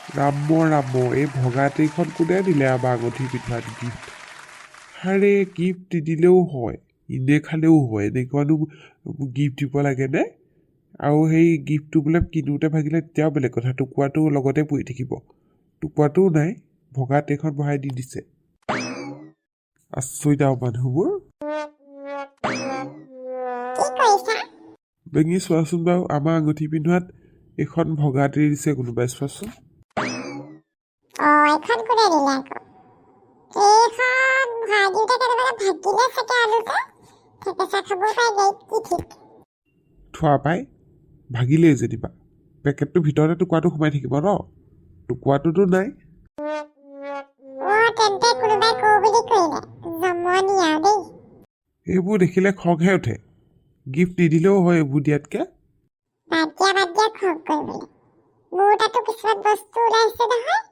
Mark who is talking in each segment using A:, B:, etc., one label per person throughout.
A: ৰাম এই ভগাতেইখন কোনে দিলে আমাৰ আঙুঠি পিন্ধোৱাত গিফ্ট? আৰে গিফ্ট নিদিলেও হয়, ইনে খালেও হয়, এনেকুৱানো গিফ্ট দিব লাগেনে? আৰু সেই গিফ্টটো বোলে কিনোতে ভাগিলে তেতিয়াও বেলেগ কথা, টুকুৰাটো লগতে পৰি থাকিব। টুকুৰাটোও নাই, ভগাত এইখন বহাই দি দিছে। আচৰিত আৰু মানুহবোৰ। বেঙি চোৱাচোন বাৰু, আমাৰ আঙুঠি পিন্ধোৱাত এইখন ভগাতে দিছে কোনোবাই, চোৱাচোন।
B: এইখন কোনে দিলে আকৌ? এইখন ভাগিলে কেনেবাকে ভাগিলে চাগে আলুতে। থেকেচা খাবও পাই গাড়ীত, কি ঠিক।
A: থোৱা পাই ভাগিলেই যেনিবা, পেকেটটোৰ ভিতৰতে টুকুৰাটো সোমাই থাকিব ন, টুকুৰাটোতো নাই।
B: তেন্তে কোনোবাই কওঁ বুলি কৰিলে, জমনি আৰু দেই।
A: এইবোৰ দেখিলে খংহে উঠে, গিফ্ট নিদিলেও হয় এইবোৰ দিয়াতকে।
B: বাদ দিয়া খং কৰিবলৈ। মোৰ তাতো কিছুমান বস্তু ওলাইছে নহয়,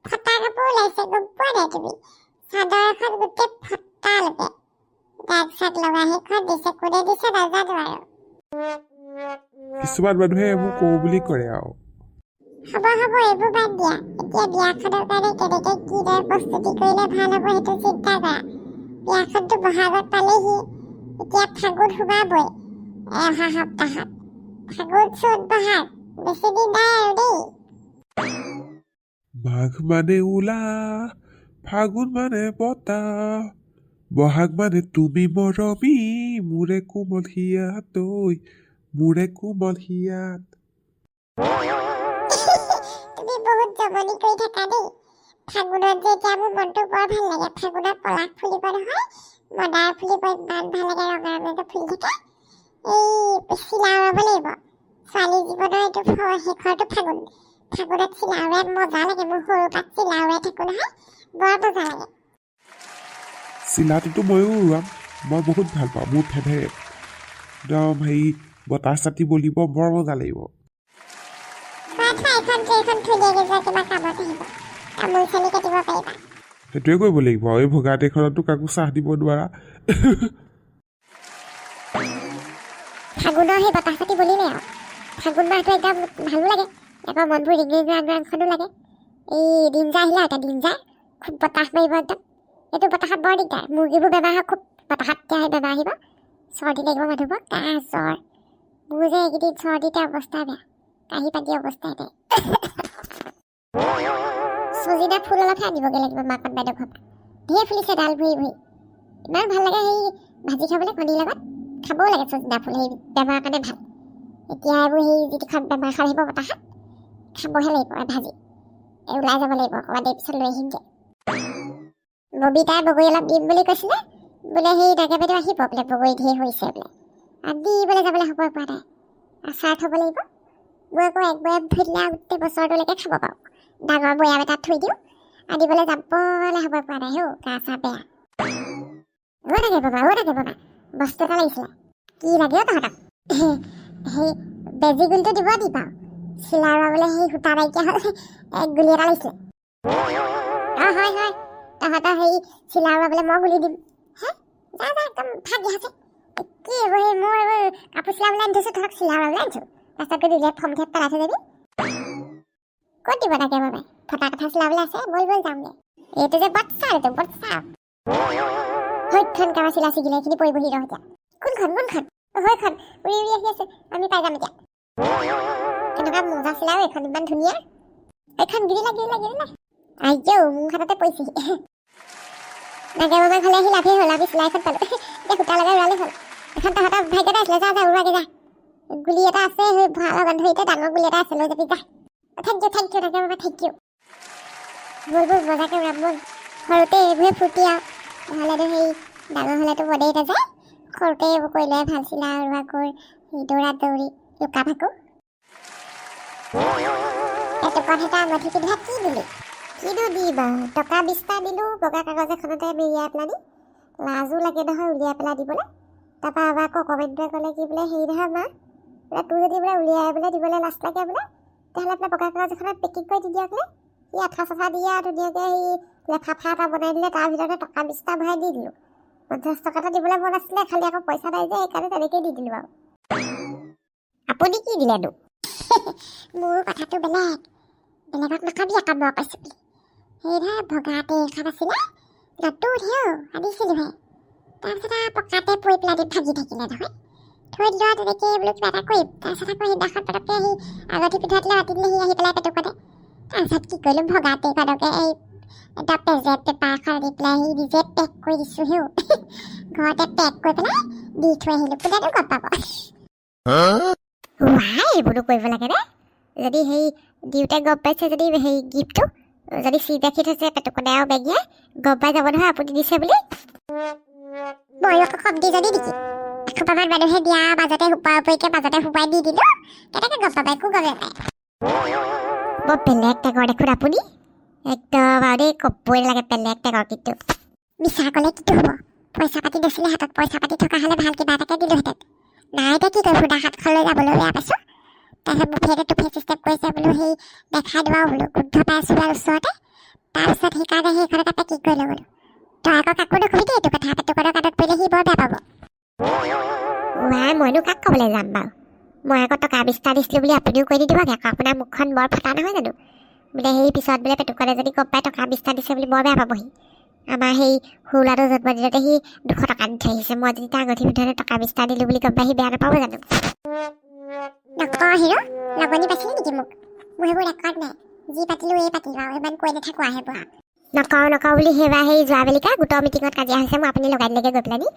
B: ফটা কাপোৰ ওলাইছে, গম পোৱা নাই তুমি? চাদৰ এখন গোটেই ফটালৈকে দাগ চাগ লগা, সেইখন দিছে, কোনে দিছে নাজানো আৰু।
A: কিছুমান মানুহে এইবোৰ কওঁ বুলি কৰে আৰু।
B: হ'ব এইবোৰ বাদ দিয়া। এতিয়া বিয়াখনৰ কাৰণে কেনেকে কিদৰে প্ৰস্তুতি কৰিলে ভাল হ'ব সেইটো চিন্তা কৰা। বিয়াখনতো বহাগত পালেহি, এতিয়া ফাগুন সোমাবই অহা সপ্তাহত। ফাগুন চ'ত বহাগ বেছি দিন নাই আৰু দেই।
A: মাঘ মানে উলা, ফাগুন মানে বতাহ, বহাগ মানে তুমি মৰমী, মোৰে কোমল হিয়াত, মোৰে কোমল হিয়াত।
B: তুমি বহুত জমনি কৰি থাকা দেই। ফাগুনত যে এতিয়া মোৰ মনটো বৰ ভাল লাগে। ফাগুনত পলাশ ফুলিব নহয়, মদাৰ ফুলিব, ইমান ভাল লাগে, ৰঙা ৰঙাকে ফুলি থাকে। এই চিলা উৰাব লাগিব। ছোৱালী জীৱনৰ এইটো শেষৰটো ফাগুন। ফাগুনত চিলা উৰাই মজা লাগে, মোৰ সৰু পাত চিলা উৰাই থাকো নহয়, বৰ মজা লাগে।
A: চিলাটোতো ময়ো উৰুৱাম, মই বহুত ভাল পাওঁ, মোৰ ফেভাৰেট। একদম হেৰি বতাহ চাতি বলিব, বৰ মজা লাগিব।
B: এইখন ধুনীয়াকে যোৱা কিবা কামত আহিব। তামোল চালি কাটিব পাৰিবা।
A: সেইটোৱে কৰিব লাগিব, এই ভগাত এইখনতো কাকো চাহ দিব নোৱাৰা।
B: ফাগুনৰ সেই বতাহ চাতি বলিলে আৰু ফাগুন মাহটো একদম ভালো লাগে, আকৌ মনবোৰ ৰিঙিঙখনো লাগে। এই দিনজা আহিলে এতিয়া দিনজা খুব বতাহ মাৰিব একদম। এইটো বতাহত বৰ দিগদাৰ, মুৰ্গীবোৰ বেমাৰ হয় খুব, বতাহত তেতিয়া বেমাৰ আহিব, চৰ্দি লাগিব মানুহবোৰ, কাহ জ্বৰ। মোৰ যে এইকেইদিন চৰ্দিতে অৱস্থা বেয়া, কাহি পাতি অৱস্থা এতিয়া। চজিনা ফুল অলপহে আনিবগৈ লাগিব মাকত বাইদেউ ঘৰৰ পৰা, ধেৰ ফুলিছে ডাল ভৰি ভৰি, ইমান ভাল লাগে। সেই ভাজি খাবলৈ কণীৰ লগত খাবও লাগে চজিনা ফুল, সেই বেমাৰৰ কাৰণে ভাল। এতিয়া এইবোৰ সেই যিকেইখন বেমাৰ খাই আহিব বতাহত, খাবহে লাগিব ভাজি। ওলাই যাব লাগিব অকণমান দেৰি পিছত লৈ আহিমগৈ। ববিতাই বগৰী অলপ দিম বুলি কৈছিলে বোলে, সেই ডাকে বাইদেউ আহিব বোলে, বগৰী ধেৰ হৈছে বোলে, দিবলৈ যাবলৈ সময় পোৱা নাই, আচাৰ থ'ব লাগিব। মই আকৌ এক বৈয়াম থৈ দিলে আৰু গোটেই বছৰটোলৈকে খাব পাৰোঁ। ডাঙৰ বৈয়াম এটাত থৈ দিওঁ, আনিবলৈ যাবলৈ সময় পোৱা নাই, গা চা বেয়া। থাকে বাবা, বস্তু এটা লাগিছিলে। কি লাগে তহঁতক? সেই বেজি গুলিটো দিব দি পাওঁ, চিলা উৰাবলৈ সেই সূতা নাইকিয়া হ'ল, এক গুলি এটা লাগিছিলে। হয়, তহঁতৰ সেই চিলা উৰাবলৈ মই গুলি দিম। যা একদম ভাগ দিয়া আছে। কি এইবোৰ সেই মোৰ এইবোৰ কাপোৰ চিলাবলৈ আনি থৈছোঁ, তহঁতক চিলা উৰাবলৈ আনিছোঁ, তাৰপিছত গৈ দিলে ফৰ্ম ঠেপ পেলাই থৈ যাবি। ক'ত দিব তাকে বাবে ফটা কথা চিলাবলৈ আছে, বল যাওঁগৈ। এইটো যে বটছা হৈখন কাৰোবাৰ চিলা ছিগিলে, এইখিনি পৰিবহি ৰ এতিয়া। কোনখন হৈখন উৰি আহি আছে, আমি পাই যাম এতিয়া। কেনেকুৱা মজা চিলাও এইখন, ইমান ধুনীয়া। এইখন গিৰিলা আইও মোৰ হাততে পৰিছেহি। নাগে বাবাৰ ঘৰলৈ আহি লাভেই হ'ল, আমি চিলাইখন পালোঁ। এতিয়া সূতা লগাই উৰালে হ'ল। এখন তহঁতৰ ভাগ্যতে আছিলে, যা উৰুৱাগে যা। গুলি এটা আছে, সেই ভঁৰালৰ বান্ধৱীতে ডাঙৰ গুলি এটা আছে, লৈ যাবি যা। থেংক ইউ নাগে বাবা, থেংক ইউ। বল মজাকে উৰাম বল। সৰুতে এইবোৰে ফূৰ্তি আৰু, নহ'লেতো সেই ডাঙৰ হ'লেতো বদেই নাযায়। সৰুতে এইবোৰ কৰিলে ভাল, চিলা উৰুৱা কৰি, দৌৰা দৌৰি, লুকা ভাকু। এটুকুৰাত এটা আঙুঠি পিন্ধা কি দিলি? কিনো দিম আৰু, টকা 20টা দিলোঁ বগা কাগজ এখনতে মেৰিয়াই পেলাই দি। লাজো লাগে নহয় উলিয়াই পেলাই দিবলৈ। তাৰপৰা এবাৰ আকৌ কমেণ্টে ক'লে কি বোলে, হেৰি নহয় মা, বোলে তোৰ যদি বোলে উলিয়াই বোলে দিবলৈ লাজ লাগে বোলে, তেতিয়াহ'লে বোলে বগা কাগজ এখনত পেকিং কৰি দি দিয়ক বোলে। সি আঠা চাঠা দিয়ে আৰু ধুনীয়াকৈ সেই লেফাফা এটা বনাই দিলে, তাৰ ভিতৰতে টকা 20টা ভৰাই দি দিলোঁ। 50 টকা এটা দিবলৈ মন আছিলে, খালি আকৌ পইচা নাই যে, সেইকাৰণে তেনেকেই দি দিলোঁ আৰু। আপুনি কি দিলেনো? মোৰ কথাটো বেলেগ। বেলেগত নকবি আকৌ মই কৈছোঁ বুলি সেইধৰ ভগাতে এখন আছিলে নতুন হেও আনিছিলোঁহে তাৰপিছত আৰু পকাতে পৰি পেলাই ভাগি থাকিলে নহয় থৈ দিলোঁ আৰু তেনেকৈ বোলো কিবা এটা কৰিম তাৰপিছত আকৌ সেইদিনাখন পটককৈ আহি আগতে পিঠাতলৈ মাতি দিলে সি আহি পেলাই পেটুকতে তাৰপিছত কি কৰিলোঁ ভগাতে এখনকে এই এটা পেজেট পেপাৰ এখন আনি পেলাই সি নিজে পেক কৰি দিছোঁ হেও ঘৰতে পেক কৰি পেলাই দি থৈ আহিলোঁ কোনেনো গম পাব ৱাই এইবোৰো কৰিব লাগে নে যদি সেই দিওঁতে গম পাইছে যদি সেই গিফ্টটো যদি চি ৰাখি থৈছে পেটুকনে আৰু বেগীয়ে গম পাই যাব নহয় আপুনি দিছে বুলি ময়ো আকৌ শব্দীজনী নেকি এসোপামান মানুহে দিয়া মাজতে উপৰিকে মাজতে সোপাই দি দিলোঁ কেনেকৈ গম পাব একো গম নাপায় বৰ বেলেগ টেঙৰ দেখোন আপুনি একদম আৰু দেই ক'বই লাগে বেলেগ টেঙৰ কিন্তু মিছা ক'লে কিটো হ'ব পইচা পাতি নাছিলে হাতত পইচা পাতি থকা হ'লে ভাল কিবা এটাকে দিলোঁহেঁতেন নাই এতিয়া কি কৰিম সুদা হাতখনলৈ যাবলৈ বেয়া পাইছোঁ তাৰপিছত মুখেতে টুফি চিষ্টেম কৰিছে বোলো সেই দেখাই দিওঁ বোলো গোন্ধ পাই আছোঁ আৰু ওচৰতে তাৰপিছত সেইকাৰণে সেইখনকে পেকিং কৰি লৈ গ'লোঁ তই আকৌ কাকো নকবি দেই এইটো কথা পেটুকনৰ কাণত পৰিলে সি বৰ বেয়া পাব ৱাই মইনো কাক ক'বলৈ যাম বাৰু মই আকৌ টকা 20টা দিছিলোঁ বুলি আপুনিও কৈ নিদিবগৈ আকৌ আপোনাৰ মুখখন বৰ ফটা নহয় জানো বোলে সেই পিছত বোলে পেটুকনে যদি গম পাই টকা 20টা দিছে বুলি বৰ বেয়া পাবহি আমাৰ সেই সৰু ল'ৰাটো জন্মদিনতে সি 200 টকা দি থৈ আহিছে মই যদি তাৰ আঙুঠি পিন্ধাতে টকা 20টা দিলোঁ বুলি গম পাই সি বেয়া নাপাব জানো নকওঁ হিৰো লগনি পাইছিলি নেকি মোক মোৰ সেইবোৰ ৰেকৰ্ড নাই যি পাতিলোঁ এই পাতিলোঁ আৰু ইমান কৈ নাথাকোঁ আহে বুঢ়া নকওঁ বুলি সেইবাৰ সেই যোৱা বেলিকা গোটৰ মিটিঙত কাজিয়া হৈছে মই আপুনি লগাই দিলেগৈ গৈ পেলাই নি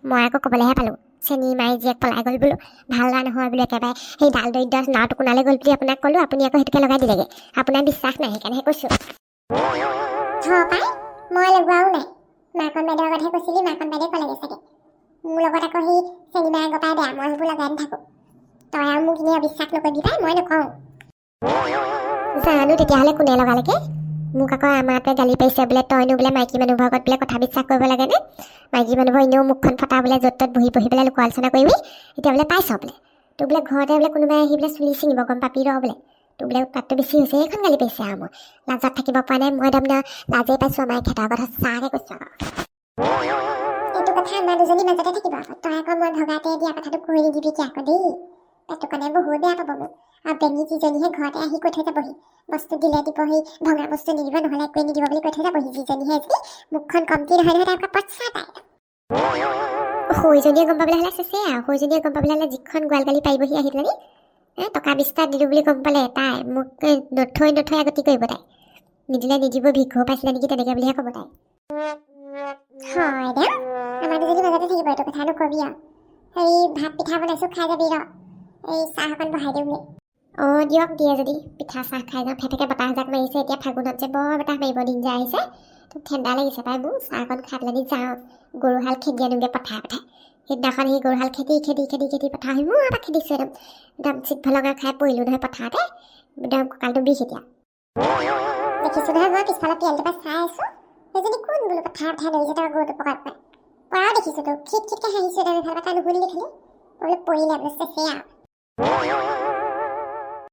B: মই আকৌ ক'বলৈহে পালোঁ চেনি মাৰি জীয়েক পলাই গ'ল বোলো ভাল ল'ৰা নহয় বোলো একেবাৰে সেই ডাল দৰিদ্ৰ নাওটো কোনালৈ গ'ল বুলি আপোনাক ক'লোঁ আপুনি আকৌ সেইটোকে লগাই দিলেগৈ আপোনাৰ বিশ্বাস নাই সেইকাৰণেহে কৈছোঁ পাই মই লগোৱাও নাই মাকন বাইদেউৰ কথাহে কৈছিলি মাকন বাইদেউ ক'লেগৈ চাগে মোৰ লগত আকৌ সেই চেনি মাৰি আগৰ পৰাই বেয়া মই সেইবোৰ লগাই নাথাকোঁ তই আৰু মোক এনেই অবিশ্বাস নকৰিবি পাই মই নকওঁ জানো তেতিয়াহ'লে কোনে লগালেগে মোক আকৌ আমাৰটোৱে গালি পাৰিছে বোলে তইনো বোলে মাইকী মানুহৰ আগত বোলে কথা বিশ্বাস কৰিব লাগেনে মাইকী মানুহৰ এনেও মুখখন ফটা বোলে য'ত ত'ত বহি পেলাই লোক আলোচনা কৰিবি এতিয়া বোলে পাইছ বোলে তোক বোলে ঘৰতে বোলে কোনোবাই আহি বোলে চুলি ছিঙিব গম পাপি ৰ বোলে তোক বোলে উৎপাতটো বেছি হৈছে এইখন গালি পাৰিছে আৰু মই লাজত থাকিব পৰা নাই মই একদম লাজেই পাইছোঁ আমাৰ খেতাৰ কথা চাগে কৈছোঁ এইটো কথা আমাৰ দুজনী মাজতে থাকিব আকৌ তই আকৌ মই ভগাতে দিয়া কথাটো কৈ নিদিবি কি আকৌ দেই পেটটো কাৰণে বহুত বেয়া পাব মোক আৰু বেঙী যিজনীহে ঘৰতে আহি কৈ থৈ যাবহি বস্তু দিলে দিব সেই ভঙা বস্তু নিদিব নহ'লে একোৱে নিদিব বুলি কৈ থৈ যাবহি যিজনীহে যদি মুখখন কমটি নহয় নহয় তাৰ পইচা পায় সৰুজনীয়ে গম পাবলৈ হ'লে চেচে আৰু সৰুজনীয়ে গম পাবলৈ হ'লে যিখন গোৱাল গালি পাৰিবহি আহি পেলাই টকা 20টা দিলোঁ বুলি গম পালে তাই মোক নথৈ আগতি কৰিব তাই নিদিলে নিদিব ভিক্ষু পাইছিলে নেকি তেনেকৈ বুলিহে ক'ব তাই হয় দে আমাৰ দুজনী মাজতে থাকিব এইটো কথা নকবি আৰু হেৰি ভাত পিঠা বনাইছোঁ খাই যাবি ৰ এই চাহ অকণ বহাই দিওঁগৈ অঁ দিয়ক দিয়ে যদি পিঠা চাহ খাই যাওঁ ফেটেকৈ বতাহ জাক মাৰিছে এতিয়া ফাগুনত যে বৰ বতাহ মাৰিব দিন যায় আহিছে তোক ঠাণ্ডা লাগিছে পাই মোৰ চাহ অকণ খাই পেলাই যাওঁ গৰুহাল খেদি আনোগৈ পথাৰে সেইদিনাখন সেই গৰুহাল খেদি পথাৰ হৈ মোৰ এটা খেদিছোঁ একদম চিট ভলঙা খাই পৰিলোঁ নহয় পথাৰতে একদম কঁকালটো বিষ এতিয়া দেখিছোঁ নহয় মই পিছফালৰ পিয়ালিটোৰ পৰা চাই আছোঁ সেইজনী কোন বোলো পথাৰ ধৰিছে তাৰ গৰুটো পকাত পায় পৰাও দেখিছোঁ তোক খিটকৈ হাঁহিছোঁ তাৰ নুশুনিলি খালি বোলে পৰিলে বোলে চেচে আৰু